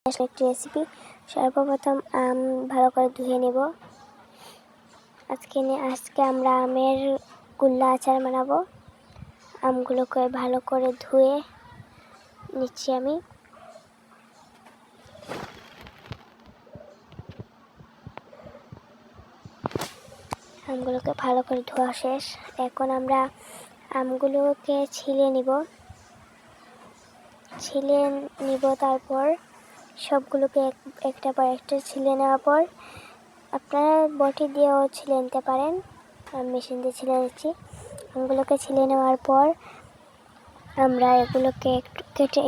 আসলে একটি রেসিপি। সর্বপ্রথম আম ভালো করে ধুয়ে নেব। আজকে আমরা আমের কুল্লা আচার বানাবো। আমগুলোকে ভালো করে ধুয়ে নিচ্ছি আমি। আমগুলোকে ভালো করে ধোয়া শেষ। এখন আমরা আমগুলোকে ছিলে নিব। তারপর সবগুলোকে একটা পর একটা ছিলে নেওয়ার পর আপনারা বটি দিয়েও ছিলে নিতে পারেন। আমি মেশিন দিয়ে ছিলে নিচ্ছি। আমগুলোকে ছিলে নেওয়ার পর আমরা এগুলোকে একটু কেটে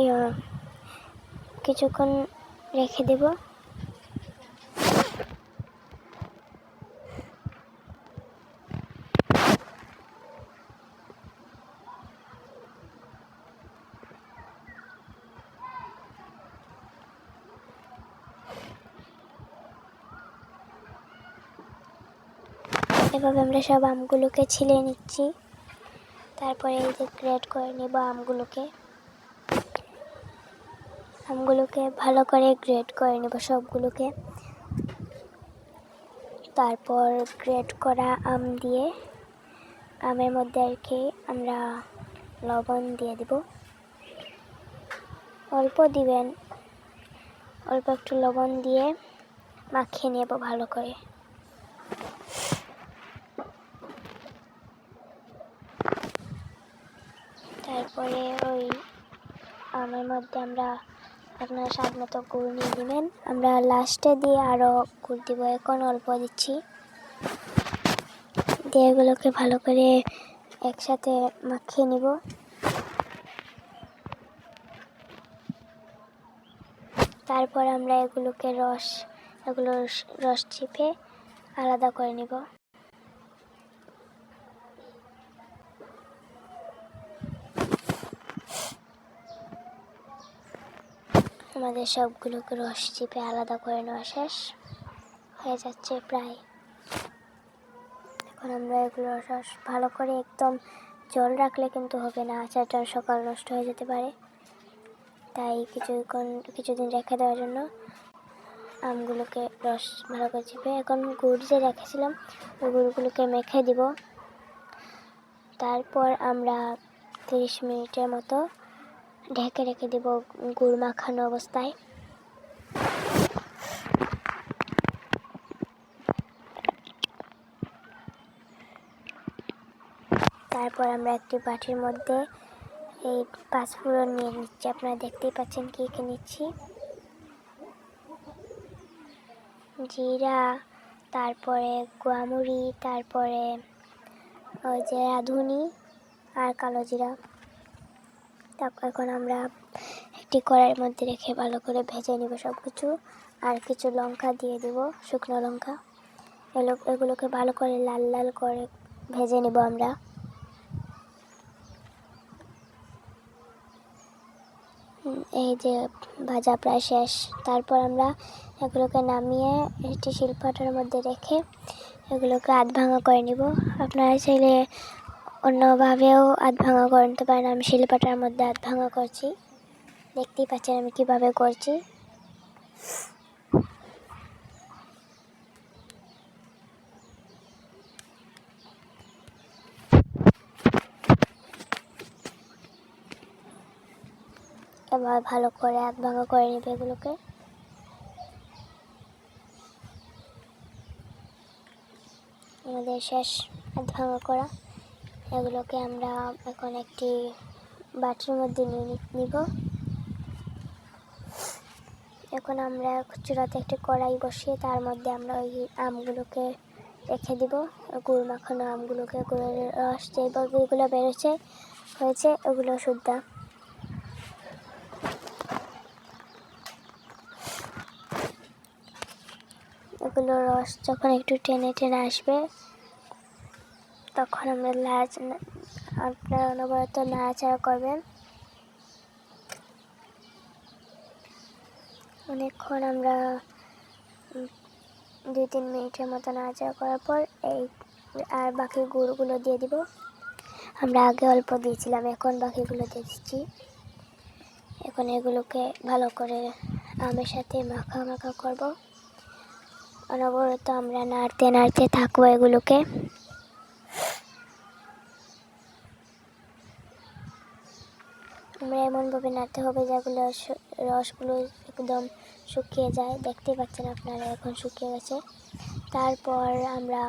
কিছুক্ষণ রেখে দেব। এভাবে আমরা সব আমগুলোকে ছিলে নিচ্ছি। তারপরে এই যে গ্রেট করে নেব আমগুলোকে ভালো করে গ্রেট করে নেব সবগুলোকে। তারপর গ্রেট করা আমের মধ্যে আর কি আমরা লবণ দিয়ে দেব। অল্প দিবেন, অল্প একটু লবণ দিয়ে মাখিয়ে নেব ভালো করে। তারপরে ওই আমের মধ্যে আমরা আপনার স্বাদ মতো গুড় নিয়ে নেবেন। আমরা লাস্টে দিয়ে আরও গুড় দিব। এখন অল্প দিচ্ছি, দিয়ে এগুলোকে ভালো করে একসাথে মাখিয়ে নিব। তারপর আমরা এগুলোর রস চিপে আলাদা করে নিব। আমাদের সবগুলোকে রস চিপে আলাদা করে নেওয়া শেষ হয়ে যাচ্ছে প্রায়। এখন আমরা এগুলো রস ভালো করে একদম জল রাখলে কিন্তু হবে না, আচারটা সকাল নষ্ট হয়ে যেতে পারে। তাই কিছুদিন রেখে দেওয়ার জন্য আমগুলোকে রস ভালো করে চিপে এখন গুড় যে রেখেছিলাম ওই গুড়গুলোকে মেখে দিব। তারপর আমরা 30 মিনিটের মতো ঢেকে রেখে দেব গুড় মাখানো অবস্থায়। তারপর আমরা একটি বাটির মধ্যে এই 5 ফোড়ন নিয়ে নিচ্ছি। আপনারা দেখতেই পাচ্ছেন কি নিচ্ছি। জিরা, তারপরে গোয়ামুড়ি, তারপরে ওই যে রাঁধুনি আর কালো জিরা। তারপর এখন আমরা একটি কড়াইয়ের মধ্যে রেখে ভালো করে ভেজে নিব সব কিছু। আর কিছু লঙ্কা দিয়ে দিব, শুকনো লঙ্কা। এগুলোকে ভালো করে লাল লাল করে ভেজে নিব আমরা। এই যে ভাজা প্রায় শেষ। তারপর আমরা এগুলোকে নামিয়ে একটি শিলপাটার মধ্যে রেখে এগুলোকে আধ ভাঙা করে নিব। আপনারা চাইলে অন্যভাবেও আধ ভাঙা করে নিতে পারেন। আমি শিলপাটার মধ্যে আধ ভাঙা করছি, দেখতেই পাচ্ছেন আমি কিভাবে করছি। এবার ভালো করে আধ ভাঙা করে নিবে এগুলোকে। আমাদের শেষ আধ ভাঙা করা। এগুলোকে আমরা এখন একটি বাটির মধ্যে নিয়ে নিব। এখন আমরা চুলাতে একটি কড়াই বসিয়ে তার মধ্যে আমরা ওই আমগুলোকে রেখে দিব। গুড় মাখানো আমগুলোকে, গুড়ের রস যে বগিগুলো হয়েছে ওগুলো শুদ্ধা। এগুলো রস যখন একটু টেনে টেনে আসবে তখন আমরা আপনারা অনবরত নাড়াচাড়া করবেন। অনেকক্ষণ আমরা 2-3 মিনিটের মতো নাড়াচাড়া করার পর আর বাকি গুড়গুলো দিয়ে দিব। আমরা আগে অল্প দিয়েছিলাম, এখন বাকিগুলো দিয়ে দিচ্ছি। এখন এগুলোকে ভালো করে আমের সাথে মাখা করব। অনবরত আমরা নাড়তে থাকবো এগুলোকে। আমরা এমনভাবে নাড়তে হবে যেগুলো রসগুলো একদম শুকিয়ে যায়। দেখতে পাচ্ছেন আপনারা এখন শুকিয়ে গেছে। তারপর আমরা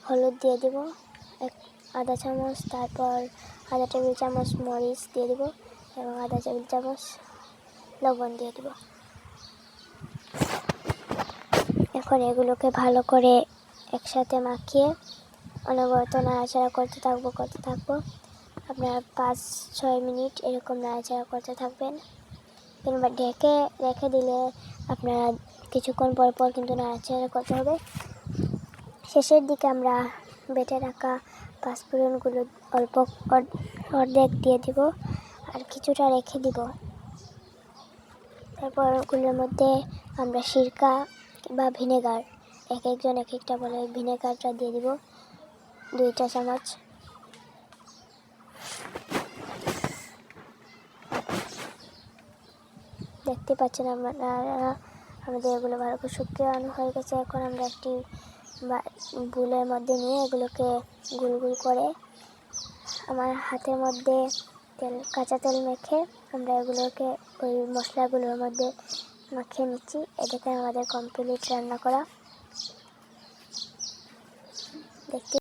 হলুদ দিয়ে দিব আধা চামচ, তারপর আধা টেবিল চামচ মরিচ দিয়ে দিব এবং আধা টেবিল চামচ লবণ দিয়ে দিব। এখন এগুলোকে ভালো করে একসাথে মাখিয়ে অনবরত নাড়াচাড়া করতে থাকবো। আপনারা 5-6 মিনিট এরকম নাড়াচাড়া করতে থাকবেন, কিংবা ঢেকে রেখে দিলে আপনারা কিছুক্ষণ পর কিন্তু নাড়াচাড়া করতে হবে। শেষের দিকে আমরা বেটে রাখা পাঁচফোড়নগুলো অল্প অর্ধেক দিয়ে দিব আর কিছুটা রেখে দিব। তারপর ওগুলোর মধ্যে আমরা সিরকা বা ভিনেগার, একজন এক একটা বলে, ভিনেগারটা দিয়ে দিব 2 চা চামচ। দেখতে পাচ্ছেন আপনারা আমাদের এগুলো ভালো করে শুকিয়ে হয়ে গেছে। এখন আমরা একটি বুলের মধ্যে নিয়ে এগুলোকে গোল করে আমার হাতের মধ্যে কাঁচা তেল মেখে আমরা এগুলোকে ওই মশলাগুলোর মধ্যে মাখিয়ে নিচ্ছি। এটাকে আমাদের কমপ্লিট রান্না করা। দেখতে